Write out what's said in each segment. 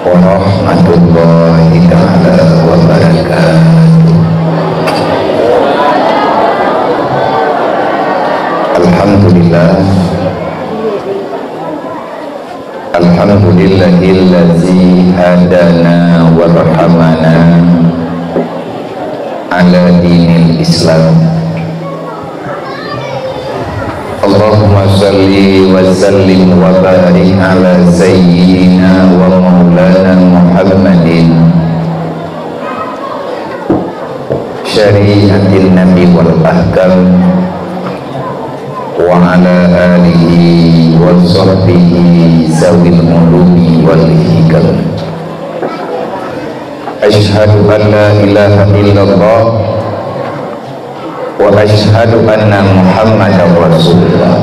warahmatullahi ta'ala wabarakatuh. Alhamdulillah, alhamdulillahillazi hadana wa rahamana ala dinil Islam. Allahumma salli wa sallim wa barik ala sayyidina wa maulana Muhammadin syari'atin nabi wal ahkam wa ala alihi wa sahbihi zawil ulumi wal hikam. Ashhadu an la ilaha illallah wa ashhadu anna Muhammadar Rasulullah.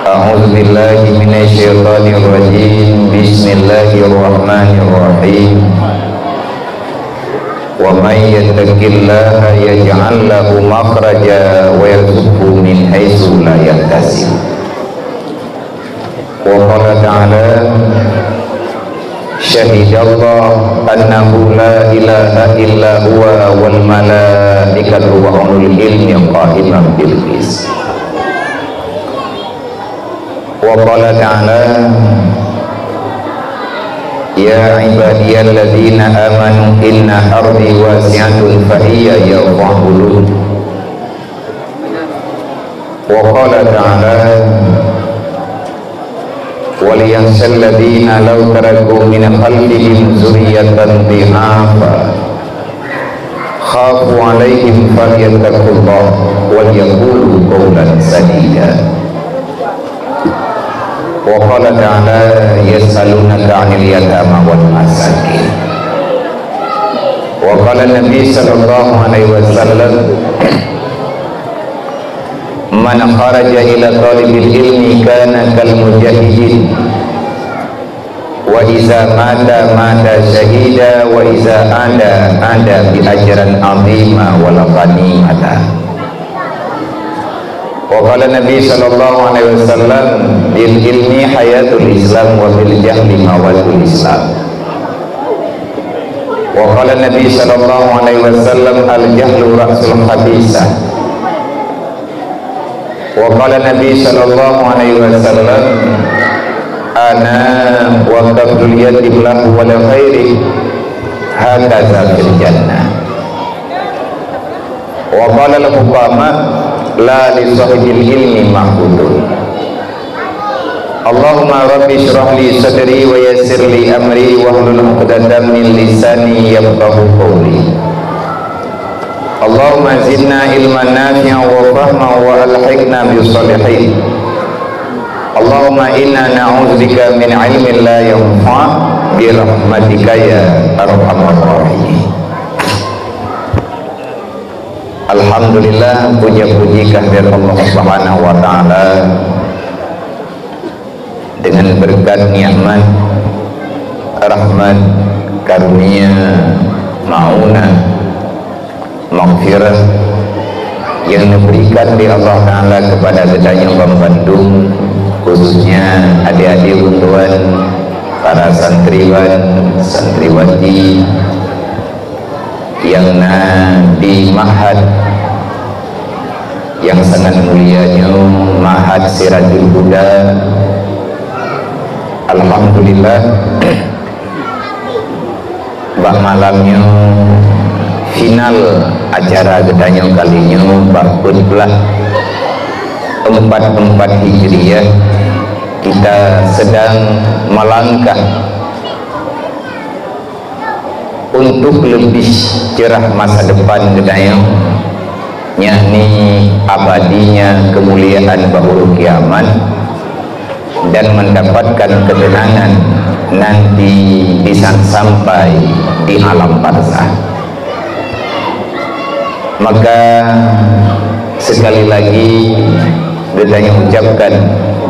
A'udzu billahi minasyaitonir rajim. Bismillahirrahmanirrahim. Wa may yattaqillaha yaj'al lahu makhraja wa yarzuqhu min haitsu la yahtasib. Wa qala ta'ala syahidallah annahu la ilaha illa huwa wal malaikatu wa ulul ilmi qa'iman bil qist. Wa qala ta'ala ya ibadiyalladzina amanu inna ardi wasi'atun fa iyya fa'budun. Wa qala ta'ala waliyakhshal ladzina law taraku min khalfihim dzurriyyatan dhi'afa khafu 'alaihim falyattaqullaha wal yaqulu qawlan sadida. Wa qala ta'ala yas'alunaka 'anil yatama wal masakin. Wa qala Nabi sallallahu alaihi wasallam man kharaja ila talibil ilmi kana kal mujahidin wa iza mata mata syahida wa iza ada bi ajran azima wal ghanimata. Wa qala Nabi sallallahu alaihi wasallam bil ilmi hayatul islam wa bil jahli mawatul islam. Wa qala Nabi sallallahu alaihi wasallam al jahlu ra'sul khabisah. Wa qala Nabi sallallahu alaihi wasallam ana wa qabdul yadi lahu wal khairi hakadza fil jannah. Wa qala al-hukama la li sahibil ilmi mahbudun. Allahumma rabbi shrah li sadri wa yassir li amri wa hlul 'uqdatam min lisani yafqahu qawli. Allahumma zidna ilman nafi'an wa fahman wa alhiqna bis salihin. Allahumma inna na'udzubika min ilmin la yanfa' bi rahmatika ya arhamar rahimin. Alhamdulillah, puji kehadirat Allah Subhanahu wa taala dengan berkat nikmat, rahmat, karunia, maunah, maghfirah yang diberikan di Allah Ta'ala kepada gedanya Bandung, khususnya adik-adik untuan, para santriwan, santriwati yang di Mahad yang sangat mulianya Mahad Sirajul Huda. Alhamdulillah, bak malamnya final acara gedanya kalinya bakun belah 44 Hijriah kita sedang melangkah untuk lebih cerah masa depan gedanya, yakni abadinya kemuliaan bahulu kiamat dan mendapatkan ketenangan nanti bisa sampai di alam barzah. Maka sekali lagi gedanya ucapkan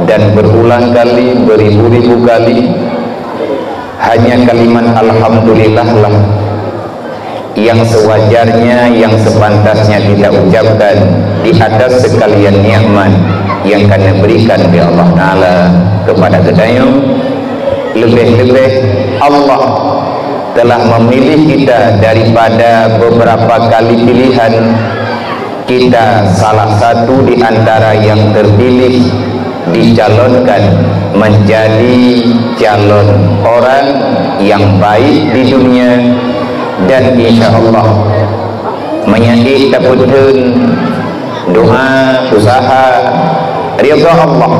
dan berulang kali, beribu-ribu kali, hanya kalimat alhamdulillah lah yang sewajarnya, yang sepantasnya kita ucapkan di atas sekalian nikmat yang akan diberikan oleh Allah Ta'ala kepada gedayung, lebih-lebih Allah telah memilih kita daripada beberapa kali pilihan. Kita salah satu di antara yang terpilih dicalonkan menjadi calon orang yang baik di dunia, dan insya Allah menyadih taputun doa usaha ridha Allah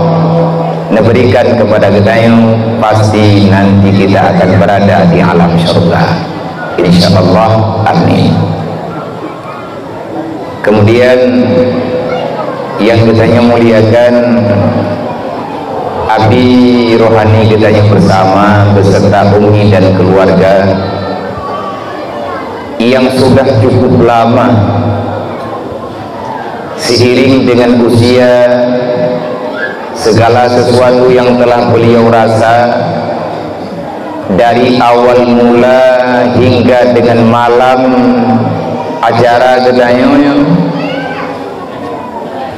diberikan kepada kita, yang pasti nanti kita akan berada di alam syurga insya Allah, amin. Kemudian yang kitanya muliakan, abdi rohani kitanya bersama beserta Umi dan keluarga yang sudah cukup lama seiring dengan usia, segala sesuatu yang telah beliau rasa dari awal mula hingga dengan malam acara gedayanya,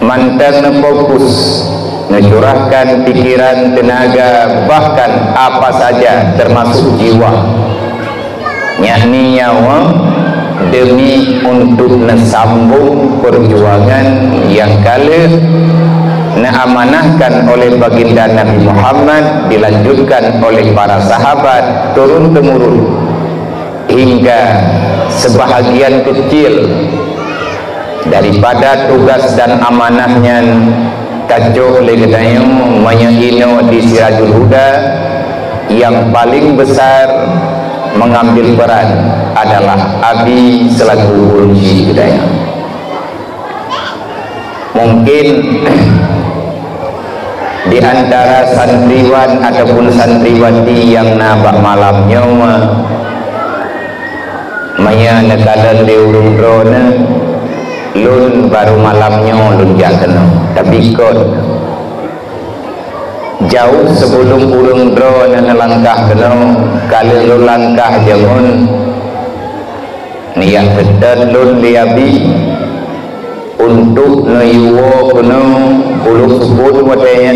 mantan fokus mencurahkan pikiran, tenaga, bahkan apa saja termasuk jiwa, yakni nyawa, demi untuk nesambung perjuangan yang kala amanahkan oleh baginda Nabi Muhammad, dilanjutkan oleh para sahabat turun temurun hingga sebahagian kecil daripada tugas dan amanahnya tajuk legedayung menyahino di Sirajul Huda. Yang paling besar mengambil peran adalah Abi selaku kunci hidayah. Mungkin di antara santriwan ataupun santriwati yang nabak malamnya maya nekalan di urung drone lun baru malamnya lun jateno, tapi kot jauh sebelum urung drone nelangkah kena kali lun langkah jangan niat ketat lun liabi untuk nayuwo kena uluk sebut wadanya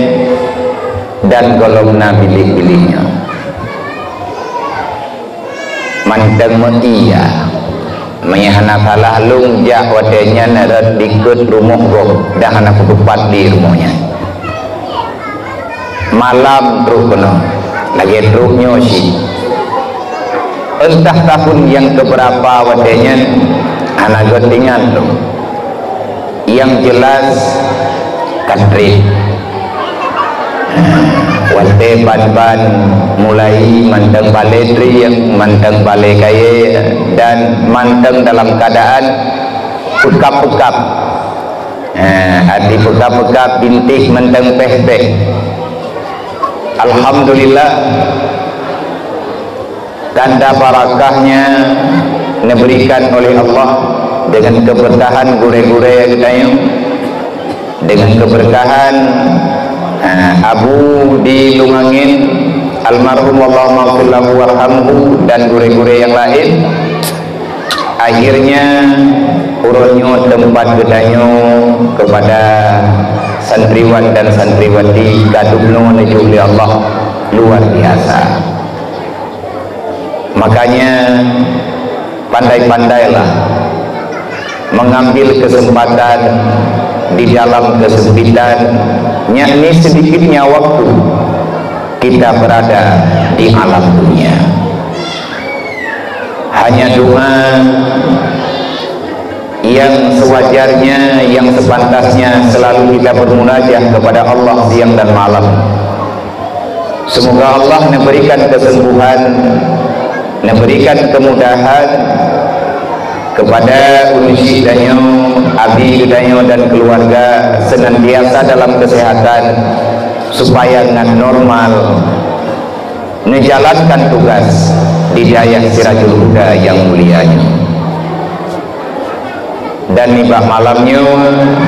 dan golong nabi pilihnya manteng iya menyahana kalah lung jah wadanya narat dikut rumah gok dah anak ketupat di rumahnya malam terus kena lagi truknya si entah tahun yang keberapa wadanya anak gotingan tu yang jelas katri wate ban-ban mulai manteng balai tri, manteng balai kaya, dan manteng dalam keadaan pekap-pekap, hati pekap-pekap bintih manteng peh-peh. Alhamdulillah tanda barakahnya diberikan oleh Allah dengan keberkahan gure-gure yang kita dengan keberkahan Abu di Lumangin almarhum Allahumma fillahu warhamhu dan gure-gure yang lain. Akhirnya urunnya tempat gedanyo kepada santriwan dan santriwati kadubno menuju Allah luar biasa. Makanya pandai-pandailah mengambil kesempatan di dalam kesempitan, yakni sedikitnya waktu kita berada di alam dunia. Hanya doa yang sewajarnya, yang sepantasnya selalu kita bermunajat kepada Allah siang dan malam. Semoga Allah memberikan kesembuhan, memberikan kemudahan kepada Unsi Danyo, Abi Danyo dan keluarga senantiasa dalam kesehatan supaya dengan normal menjalankan tugas di daya Sirajul Huda yang mulianya. Dan nibah malamnya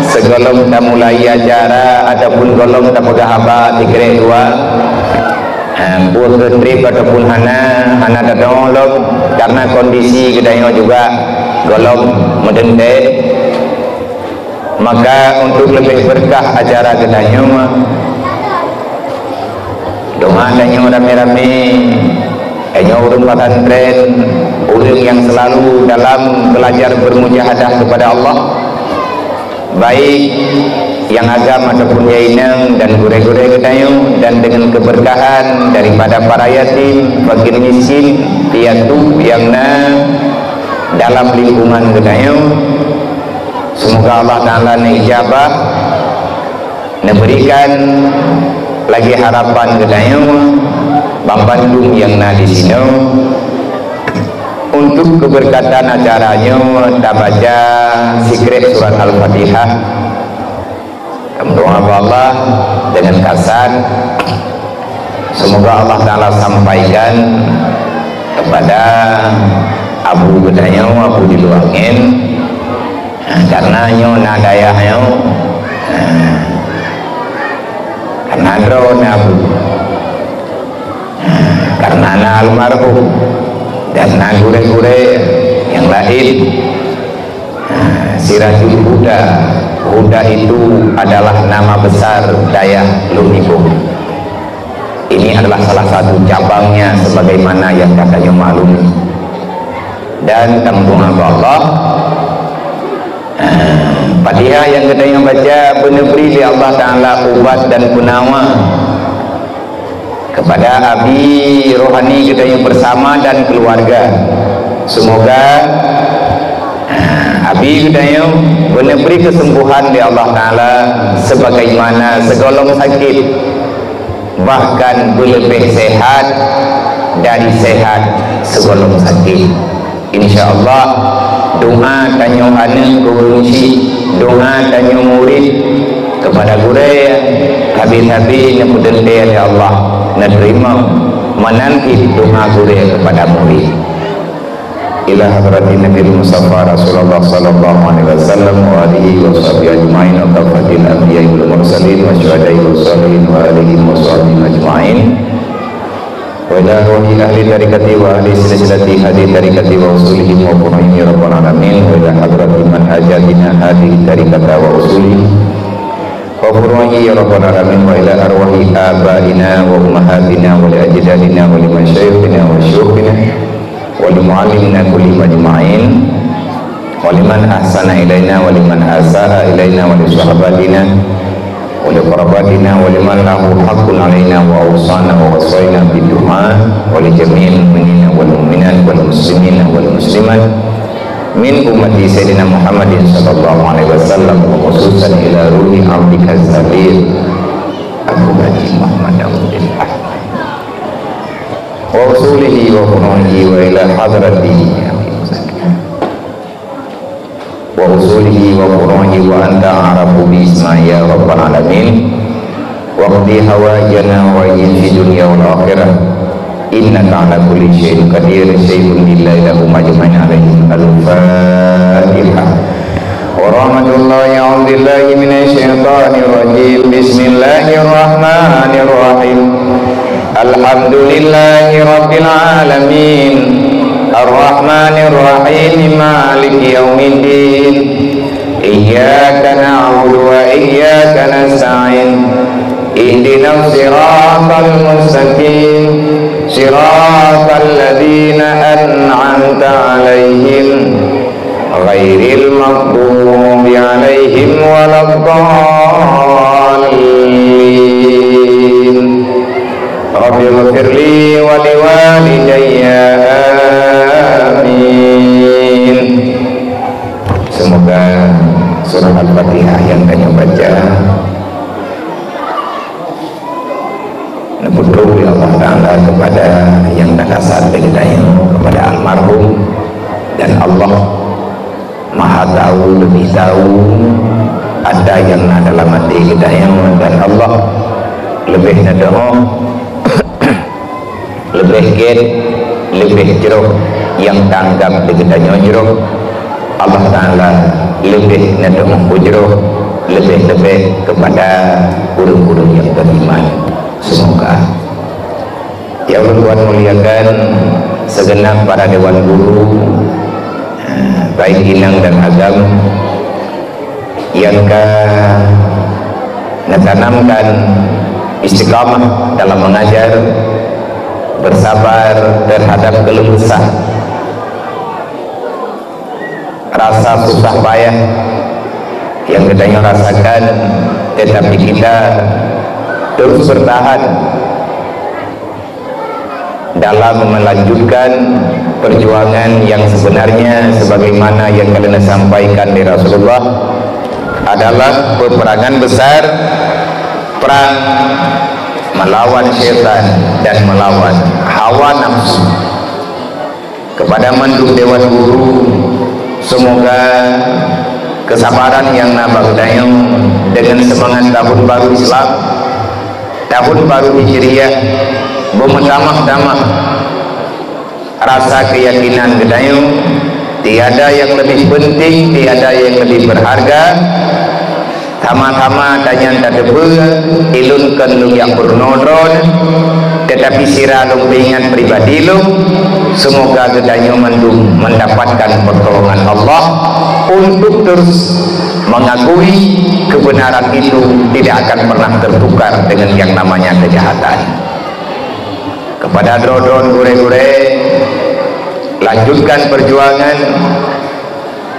segolong tak mulai acara ataupun golong tak pegah apa dikira dua buat trip ataupun hana dadolong karena kondisi kedainya juga golong mendendek, maka untuk lebih berkah acara kedainya doa danyo rame-rame danyo urung pesantren urung yang selalu dalam belajar bermujahadah kepada Allah, baik yang agam ataupun yainang dan gure-gure kedayo, dan dengan keberkahan daripada para yatim, fakir miskin, piatu yang dalam lingkungan kedayo. Semoga Allah Ta'ala ijabah, memberikan lagi harapan kedayo Bang Bandung yang di sini untuk keberkatan acaranya tabaca sikret surat Al-Fatihah. Doa Allah dengan kasar, semoga Allah Ta'ala sampaikan kepada Abu Gedanya, Abu Diluangin, karena nyona dayahnya karena drone Abu, karena almarhum dan gure-gure yang lain. Sirajul Huda, Huda itu adalah nama besar Dayak Lumibung. Ini adalah salah satu cabangnya sebagaimana yang katanya maklum. Dan kampung Allah Fatihah yang katanya baca penebri di Allah Ta'ala ubat dan penawa kepada Abi Rohani katanya bersama dan keluarga. Semoga Abi katanya beri kesembuhan di Allah Ta'ala sebagaimana segala sakit, bahkan lebih sehat dari sehat segala sakit. InsyaAllah doa tanya anak kunci, doa tanya murid kepada gure habis-habis yang berdendam ya Allah menerima menanti doa gure kepada murid. Ila hadratin Nabi Mustafa Rasulullah sallallahu alaihi wasallam wa alihi wa sahbihi ajma'in wa kafatil anbiya'i wal mursalin wa syuhada'i wa salihin wa alihi wa sahbihi ajma'in wa ila ruhi ahli tarikati wa ahli silsilati hadi tarikati wa usulihim wa furu'ihim ya rabbal alamin wa ila hadratin man hajatina hadi tarikata wa usulihim wa furu'ihi ya rabbal alamin wa ila arwahi abaina wa ummahatina wa li ajdadina wa li masyayikhina wa syukhina walimu'allimina kulli majma'in waliman ahsana ilaina waliman asa'a ilaina wali sahabatina wali qarabatina waliman lahu haqqun alaina wa awsana wa wasayna bidu'a wali jami'il mu'minina wal mu'minat wal muslimina wal muslimat min ummati sayyidina Muhammadin sallallahu alaihi wasallam wa khususan ila ruhi abdika zabir Abu Haji Muhammad Abdul Ahmad wa usulihi wa furu'ihi wa ila hadratihi wa usulihi wa furu'ihi wa anta arafu bi isma'i ya rabbal alamin wa qdi hawajana wa fi dunya wal akhirah innaka ala kulli syai'in qadir syai'un lillahi lahu majma'in alaihi al-fatihah wa rahmatullahi a'udzubillahi minasyaitonir rajim bismillahirrahmanirrahim alhamdulillahi rabbil alamin arrahmanir rahim maliki yaumiddin iyyaka na'budu wa iyyaka nasta'in ihdinas siratal mustaqim siratal ladzina an'amta 'alaihim ghairil maghdubi 'alaihim waladdallin Rabbi ghfirli wa liwalidayya amin. Semoga surah Al-Fatihah yang kami baca berdoa ya Allah Ta'ala kepada yang nakasat kepada almarhum, dan Allah Maha tahu, lebih tahu ada yang dalam hati kita yang, dan Allah lebih nadoh lebih get lebih jeruk yang tanggap dengan jeruk. Allah Ta'ala lebih nadoh jeruk lebih kepada guru-guru yang beriman. Semoga ya Allah Tuhan muliakan segenap para dewan guru baik inang dan agam yang natanamkan istiqamah dalam mengajar, bersabar terhadap keluh kesah, rasa susah payah yang kita rasakan, tetapi kita terus bertahan dalam melanjutkan perjuangan yang sebenarnya sebagaimana yang kalian sampaikan di Rasulullah adalah peperangan besar, perang melawan syaitan dan melawan hawa nafsu. Kepada mandub Dewan Guru, semoga kesabaran yang nabag dayung dengan semangat tahun baru Islam, tahun baru Hijriah, memetamah-tamah rasa keyakinan gedayung tiada yang lebih penting, tiada yang lebih berharga, sama-sama danyan tadebe ilun kenung yang bernodron, tetapi siralung ingat pribadi lu. Semoga gedayung mendapatkan pertolongan Allah untuk terus mengakui kebenaran itu tidak akan pernah tertukar dengan yang namanya kejahatan. Kepada drodron gure-gure, lanjutkan perjuangan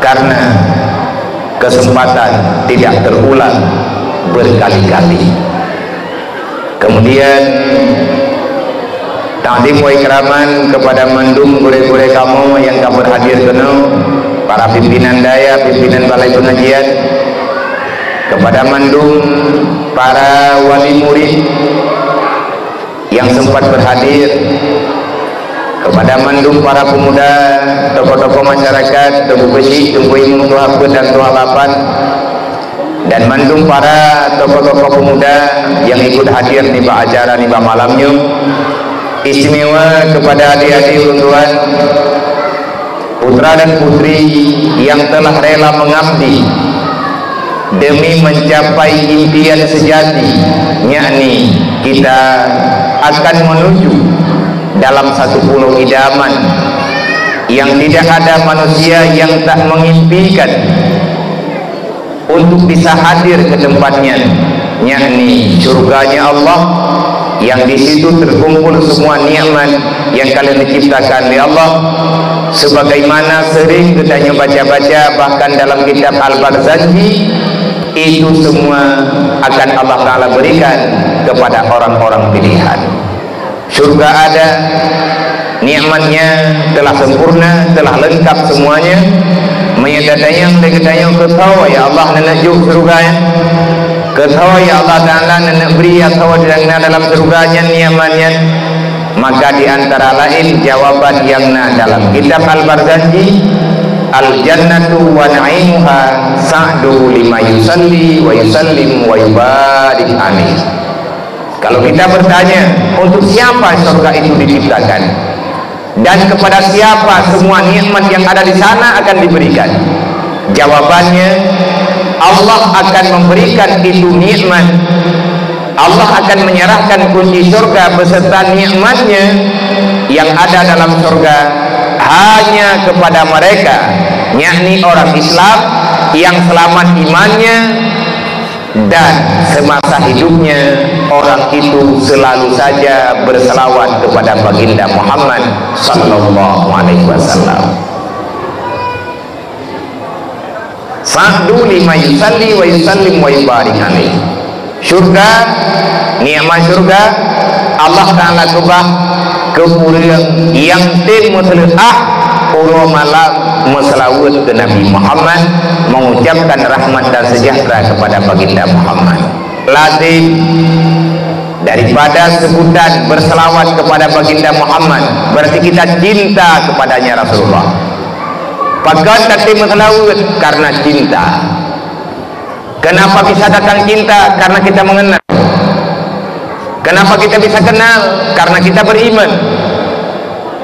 karena kesempatan tidak terulang berkali-kali. Kemudian ta'zim wa ikraman kepada mandum gure-gure kamu yang kamu hadir penuh, para pimpinan daya, pimpinan balai pengajian, kepada mandum para wali murid yang sempat berhadir, kepada mandum para pemuda, tokoh-tokoh masyarakat, Tebu Besi, Tebu Imung, Tuha Put dan Tuha Lapan, dan mandum para tokoh-tokoh pemuda yang ikut hadir di acara di malamnya. Istimewa kepada adik-adik untuan, putra dan putri yang telah rela mengabdi demi mencapai impian sejati, yakni kita akan menuju dalam satu pulau idaman yang tidak ada manusia yang tak mengimpikan untuk bisa hadir ke tempatnya, yakni surganya Allah, yang di situ terkumpul semua nikmat yang kalian diciptakan oleh Allah, sebagaimana sering kita baca-baca bahkan dalam kitab Al-Barzanji, itu semua akan Allah Ta'ala berikan kepada orang-orang pilihan. Surga ada, nikmatnya telah sempurna, telah lengkap semuanya. Menyadayang diketayang ketawa ya Allah nenek surganya, ketawa ya Allah Ta'ala nenek beri atau dalam surganya nikmatnya. Maka diantara lain jawaban yang dalam kitab Al-Barzanji, al-jannatu wa na'imuha sa'du lima yusalli wa yusallim wa yubarik amin. Kalau kita bertanya untuk siapa surga itu diciptakan dan kepada siapa semua nikmat yang ada di sana akan diberikan, jawabannya Allah akan memberikan itu nikmat. Allah akan menyerahkan kunci surga beserta nikmatnya yang ada dalam surga hanya kepada mereka, yakni orang Islam yang selamat imannya dan semasa hidupnya orang itu selalu saja berselawat kepada baginda Muhammad sallallahu alaihi wasallam. Sa'du lima yusalli wa yusallim wa yubarik alaih. Surga, nikmat surga Allah Ta'ala kubah kepurian yang tim musli'ah uro malam meselawat ke Nabi Muhammad, mengucapkan rahmat dan sejahtera kepada baginda Muhammad. Lazim daripada sebutan berselawat kepada baginda Muhammad berarti kita cinta kepadanya Rasulullah. Pakai tadi meselawat karena cinta. Kenapa bisa datang cinta? Karena kita mengenal. Kenapa kita bisa kenal? Karena kita beriman.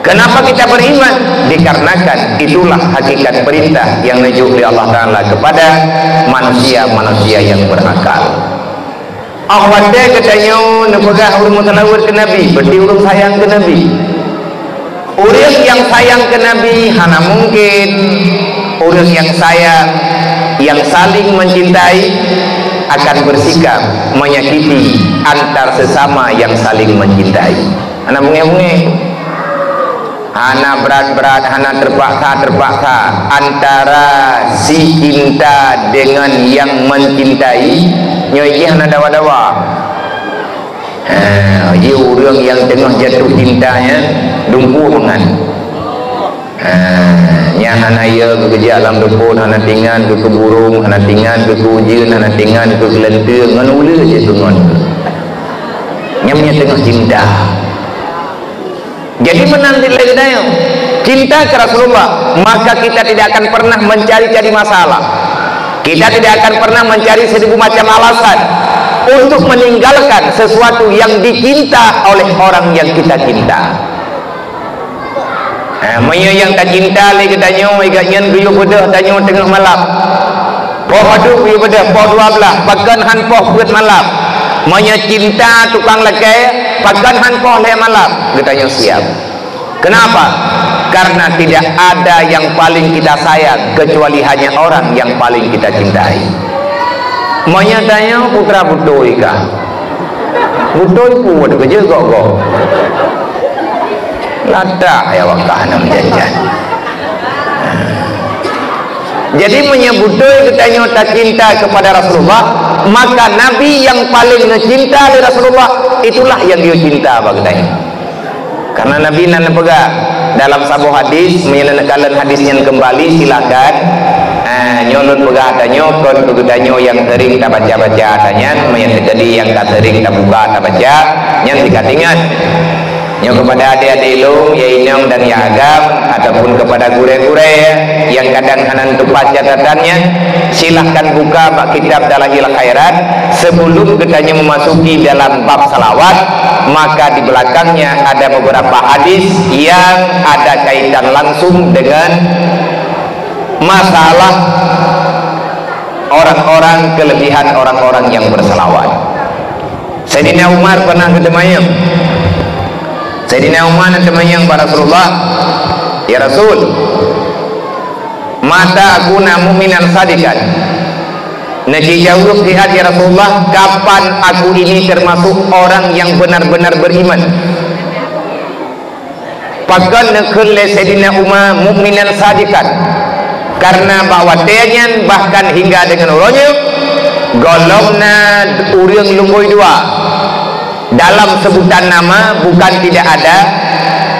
Kenapa kita beriman? Dikarenakan itulah hakikat perintah yang diuji oleh Allah Ta'ala kepada manusia-manusia yang berakal. Awalnya katanya nepegah urung mutalawat ke Nabi, berarti urung sayang ke Nabi. Urus yang sayang ke Nabi hana mungkin urus yang sayang, yang saling mencintai akan bersikap menyakiti antar sesama yang saling mencintai. Anak bunga-bunga, anak berat-berat, anak terpaksa antara si cinta dengan yang mencintai. Nyoyi anak dawa-dawa. Ia orang yang tengah jatuh cintanya lumpuh dengan. Yang anak ia bekerja alam dukun, anak tinggal ke burung, anak tinggal ke kujen, anak tinggal ke gelentir, ngan ula je tu ngan. Nyamnya tengah cinta. Jadi menanti lagi dah cinta ke Rasulullah, maka kita tidak akan pernah mencari-cari masalah. Kita tidak akan pernah mencari 1000 macam alasan untuk meninggalkan sesuatu yang dicinta oleh orang yang kita cinta. Maya yang tak cinta lagi tanya, ikannya guyup bedah tanya tengah malam. Poh aduh guyup bedah, poh 12, pakan han poh buat malam. Maya cinta tukang lekai, pakan han poh le malam. Kita siap. Kenapa? Karena tidak ada yang paling kita sayang kecuali hanya orang yang paling kita cintai. Maya tanya putra butoi kah? Butoi pun ada kerja kok. Lada ya wakana menjajan. Jadi menyebutkan kita tak cinta kepada Rasulullah, maka Nabi yang paling mencinta dari Rasulullah itulah yang dia cinta bagainya. Karena Nabi nan pegang dalam sebuah hadis menyelesaikan hadisnya kembali silakan. Nyolot pegang tanya kon peganyo yang sering tak baca-baca tanya, jadi yang tak sering tak buka tak baca, yang dikatingan. Yang kepada adik-adik lu, ya Inong dan ya Agam, ataupun kepada gure-gure yang kadang kanan tepat catatannya, silahkan buka bak kitab Dalail Khairat sebelum kitanya memasuki dalam bab salawat. Maka di belakangnya ada beberapa hadis yang ada kaitan langsung dengan masalah orang-orang, kelebihan orang-orang yang bersalawat. Sayyidina Umar pernah ketemu Sayyidina Umar temannya para Rasulullah, ya Rasul, mata aku mu'minan sadikan. Nabi jawab lihat ya Rasulullah, kapan aku ini termasuk orang yang benar-benar beriman? Pakan nekele Sayyidina Umar mu'minan sadikan, karena bahwa tenyan bahkan hingga dengan uronya golongna urang lunggoi dua. Dalam sebutan nama bukan tidak ada.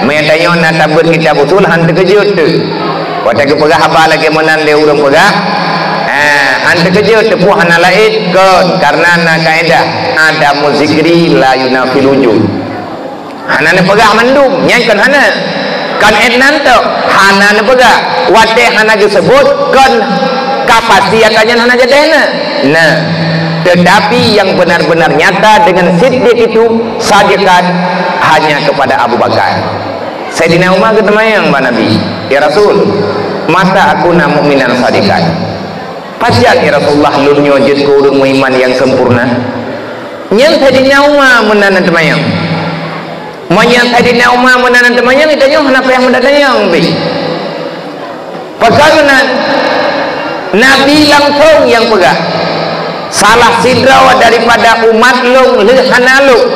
Menyatanya nak tabur kita betul hantu kejut tu. Waktu aku pegah apa lagi menan dia urang pegah. Hantu kejut tu pun hana lain kon karena nak kaedah ada muzikri la yunafil wujud. Hana ne pegah mendung nyai kan hana. Kan enan tu hana ne pegah. Waktu hana disebut kon kapasitasnya hana jadena. Nah, tetapi yang benar-benar nyata dengan siddiq itu sadiqan hanya kepada Abu Bakar. Sayyidina Umar ketemu yang Nabi, ya Rasul, mata aku na mu'minan sadiqan. Pasal ya Rasulullah lunyo jid ko urang iman yang sempurna. Yang Sayyidina Umar menanan temayang. Yang Sayyidina Umar menanan temayang itanya kenapa yang mendatayang bi? Bagaimana Nabi langsung yang pegang. Salah sidraw daripada umat lung lehanaluk.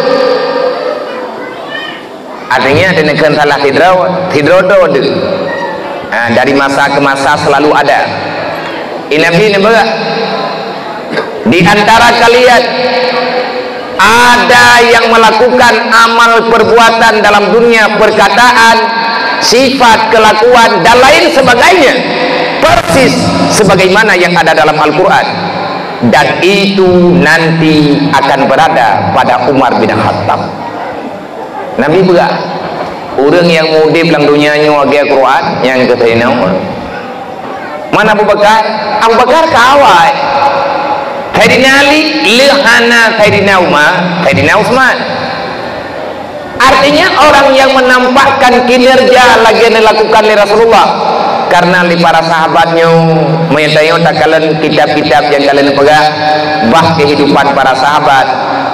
Artinya dengan salah sidraw do. Dari masa ke masa selalu ada. Nabi ini baga. Di antara kalian ada yang melakukan amal perbuatan dalam dunia, perkataan, sifat, kelakuan dan lain sebagainya persis sebagaimana yang ada dalam Al-Quran. Dan itu nanti akan berada pada Umar bin Khattab. Nabi juga orang yang mudib dalam dunia nyuagai Quran yang ketanya mana Abu Bakar? Abu Bakar kawai Sayyidina Ali lehana Sayyidina Umar, Sayyidina Utsman. Artinya orang yang menampakkan kinerja lagi yang dilakukan oleh Rasulullah. Karena li para sahabatnya menyatakan takalan kitab-kitab yang kalian pegang, bah kehidupan para sahabat,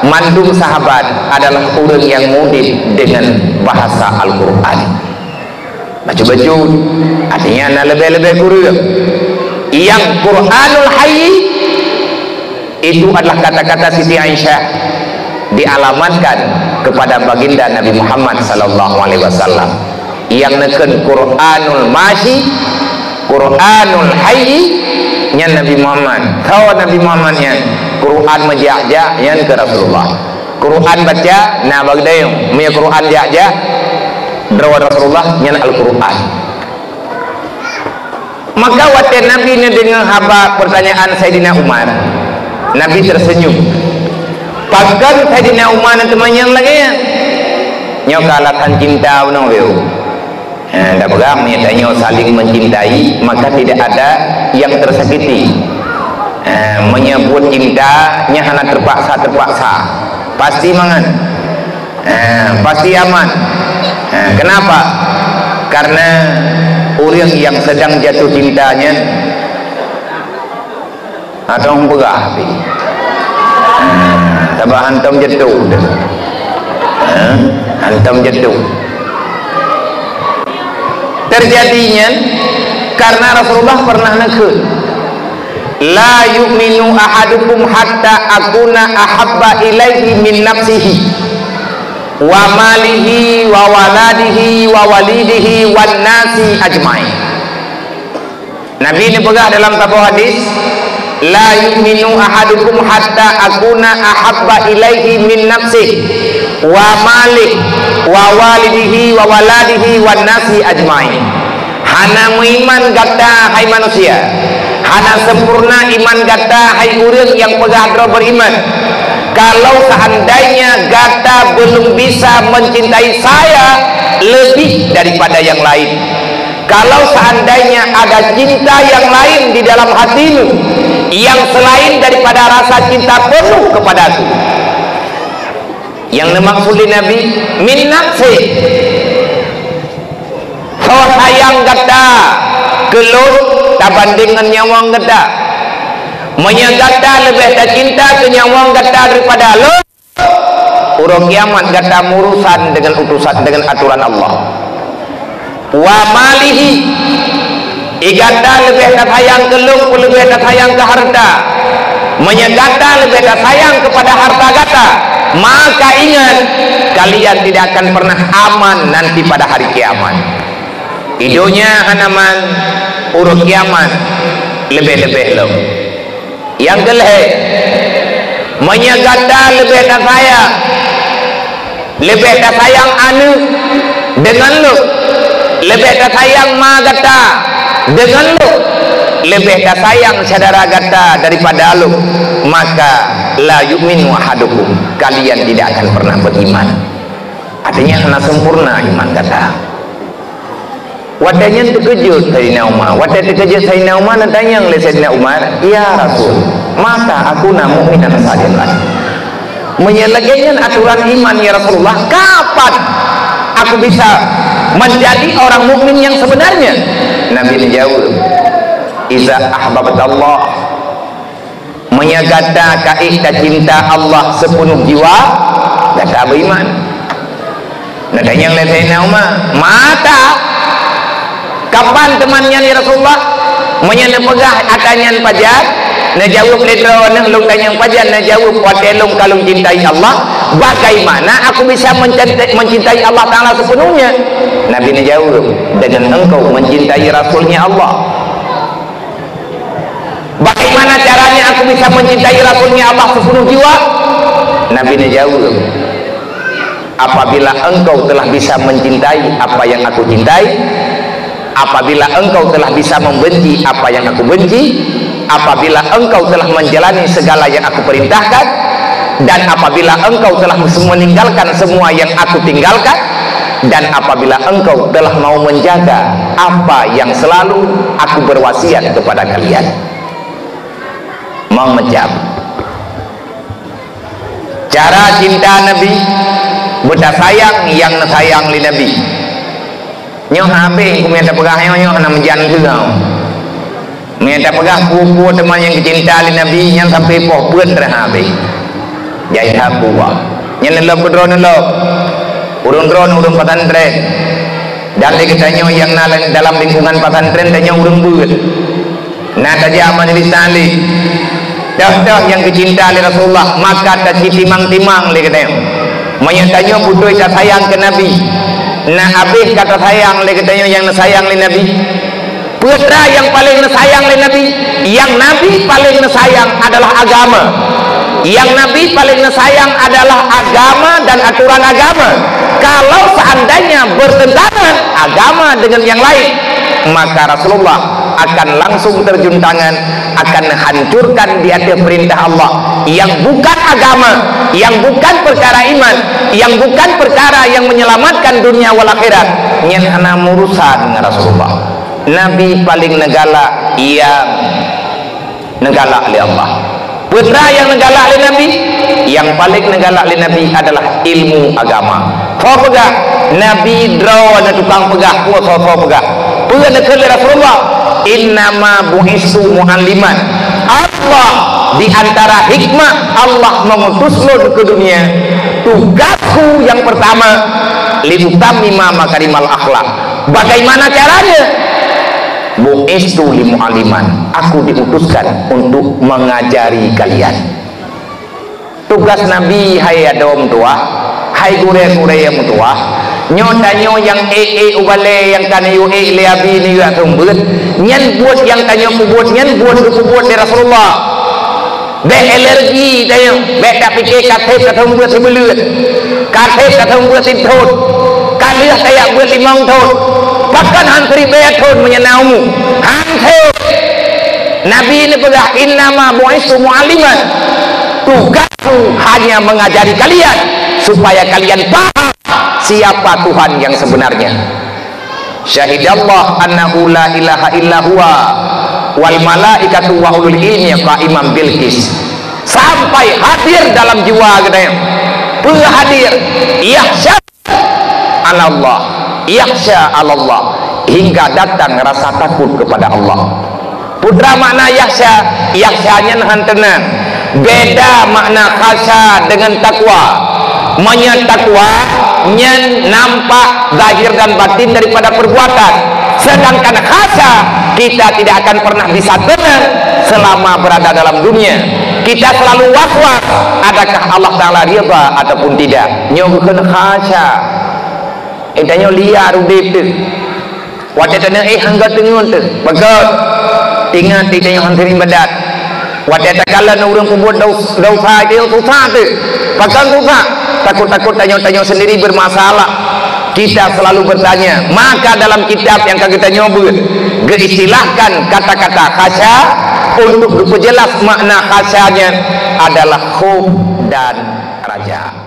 mandung sahabat adalah orang yang mudib dengan bahasa Al-Quran. Baca-baca artinya lebih-lebih guru yang Quranul Hayy Itu adalah kata-kata Siti Aisyah dialamatkan kepada baginda Nabi Muhammad sallallahu alaihi wasallam yang neken Quranul Masyi, Quranul Hayy nya Nabi Muhammad. Tahu Nabi Muhammad nya Quran majak-jak nya ke Rasulullah. Quran baca na bagdayung punya Quran jak-jak drawat Rasulullah nya Al-Quran. Maka waktu Nabi ini dengan haba pertanyaan Sayyidina Umar, Nabi tersenyum. Bahkan Sayyidina Umar dan temannya lagi ya, nyok kalahkan cinta benar beu. Tak pegang ni tanya saling mencintai maka tidak ada yang tersakiti. Menyebut cintanya hanya terpaksa pasti mangan, pasti aman. Kenapa? Karena orang yang sedang jatuh cintanya atau pegah tabah hantam jatuh terjadinya karena Rasulullah pernah nekut, la yu'minu ahadukum hatta akuna ahabba ilaihi min nafsihi wa malihi wa waladihi wa walidihi wan nasi ajmain. Nabi ini pegah dalam sebuah hadis, la yu'minu ahadukum hatta akuna ahabba ilaihi min nafsihi wa malihi wa walidihi wa waladihi wan nasi ajmain. Hana iman gata hai manusia, hana sempurna iman gata hai urang yang pegah beriman. Kalau seandainya gata belum bisa mencintai saya lebih daripada yang lain, kalau seandainya ada cinta yang lain di dalam hatimu yang selain daripada rasa cinta penuh kepadaku, yang dimaksud Nabi min nafsi, so sayang gata kelur tak bandingkan nyawang gata, menyagata lebih tak cinta ke nyawang gata daripada lo. Urang kiamat gata urusan dengan utusan dengan aturan Allah. Wa malihi, igata lebih tak sayang ke lo, lebih tak sayang ke harta, menyagata lebih tak sayang kepada harta gata. Maka ingat, kalian tidak akan pernah aman nanti pada hari kiamat. Hidupnya hanaman urut kiamat lebih-lebih lo. Yang kelih, menyagata lebih tak sayang anu dengan lo, lebih tak sayang ma gata dengan lo, lebih tak sayang saudara gata daripada lo, maka la yu'minu ahadukum, kalian tidak akan pernah beriman. Artinya hanya sempurna iman gata. Wadanya terkejut Sayyidina Umar. Wadanya terkejut Sayyidina Umar dan tanya oleh Sayyidina Umar, ya Rasul, maka aku nak mu'minan sadiqan, menyelesaikan aturan iman ya Rasulullah, kapan aku bisa menjadi orang mukmin yang sebenarnya? Nabi menjawab, iza ahbabat Allah, menyagata kaita cinta Allah sepenuh jiwa, kata beriman. Nadanya oleh Sayyidina Umar, mata kapan temannya ni Rasulullah menyana pegah atanyan pajak na jawab ledro na lung tanyang pajak na jawab watelung kalung cintai Allah, bagaimana aku bisa mencintai Allah Ta'ala sepenuhnya? Nabi ni jawab, dengan engkau mencintai Rasulnya Allah. Bagaimana caranya aku bisa mencintai Rasulnya Allah sepenuh jiwa? Nabi ni jawab, apabila engkau telah bisa mencintai apa yang aku cintai, apabila engkau telah bisa membenci apa yang aku benci, apabila engkau telah menjalani segala yang aku perintahkan, dan apabila engkau telah meninggalkan semua yang aku tinggalkan, dan apabila engkau telah mau menjaga apa yang selalu aku berwasiat kepada kalian. Memecah cara cinta Nabi, buta sayang yang sayang li Nabi. Nyoh habis aku minta pegah nyoh nak menjan juga. Minta pegah kuku teman yang kecinta li Nabi yang sampai poh pun terhabis. Jai aku wah. Yang lelok drone lelok. Urung drone urung pesantren. Dan kita nyoh yang dalam lingkungan pesantren dan nyoh urung buat. Nah saja majelis tali. dah yang kecinta oleh Rasulullah maka tak timang-timang le katanya. Tanya butuh tak sayang ke Nabi. Nah habis kata sayang le katanya yang sayang le Nabi. Putra yang paling sayang le Nabi, yang Nabi paling sayang adalah agama. Yang Nabi paling sayang adalah agama dan aturan agama. Kalau seandainya bertentangan agama dengan yang lain, maka Rasulullah akan langsung terjun tangan, akan menghancurkan di atas perintah Allah yang bukan agama, yang bukan perkara iman, yang bukan perkara yang menyelamatkan dunia wal akhirat. Nyen ana urusan dengan Rasulullah. Nabi paling negala yang negala oleh Allah. Putra yang negala oleh Nabi, yang paling negala oleh Nabi adalah ilmu agama. Kau pegah Nabi draw ada tukang pegah, kau pegah. Pegah oleh Rasulullah. Innama bu'istu mu'alliman. Allah di antara hikmah Allah mengutus lo ke dunia, tugasku yang pertama liutamima makarimal akhlak. Bagaimana caranya? Bu'istu li mu'alliman, aku diutuskan untuk mengajari kalian. Tugas Nabi hai adom tua, hai gure-gure yang tua, nyo yang ubale yang kanayu leabi ni juga tumbut, nyen buat yang tanya buat nyen buat dari Rasulullah. Be alergi tanya, be tak fikir kata buat sebelut, kata buat sintot, kalian kayak buat limang tot. Bahkan hantri beton menyenaumu hantri Nabi ini berkata innama bu'istu mu'alliman, tugasku hanya mengajari kalian supaya kalian paham siapa Tuhan yang sebenarnya. Syahidallah annahu la ilaha illa huwa wal malaikatu wa ulul ilmi qa'iman bil qis. Sampai hadir dalam jiwa kita yang hadir yakhsha Allah, yakhsha Allah, hingga datang rasa takut kepada Allah. Putra makna yakhsha, yakhshanya nahan tenang. Beda makna khasya dengan takwa. Menyen takwa nyen nampak zahir dan batin daripada perbuatan. Sedangkan khasya kita tidak akan pernah bisa tenang selama berada dalam dunia. Kita selalu was-was, adakah Allah Ta'ala ridha ataupun tidak. Nyobukan khasya. Tanya liar udip tu. Wadah tanya hangga tengun tu. Bagus. Ingat tanya hantiri badat. Wadah takala orang pembuat dosa dia susah tu. Pakai susah. Takut-takut tanya-tanya sendiri bermasalah. Kita selalu bertanya. Maka dalam kitab yang kita nyoba, geistilahkan kata-kata khasya untuk diperjelas makna khasyanya adalah khuf dan raja.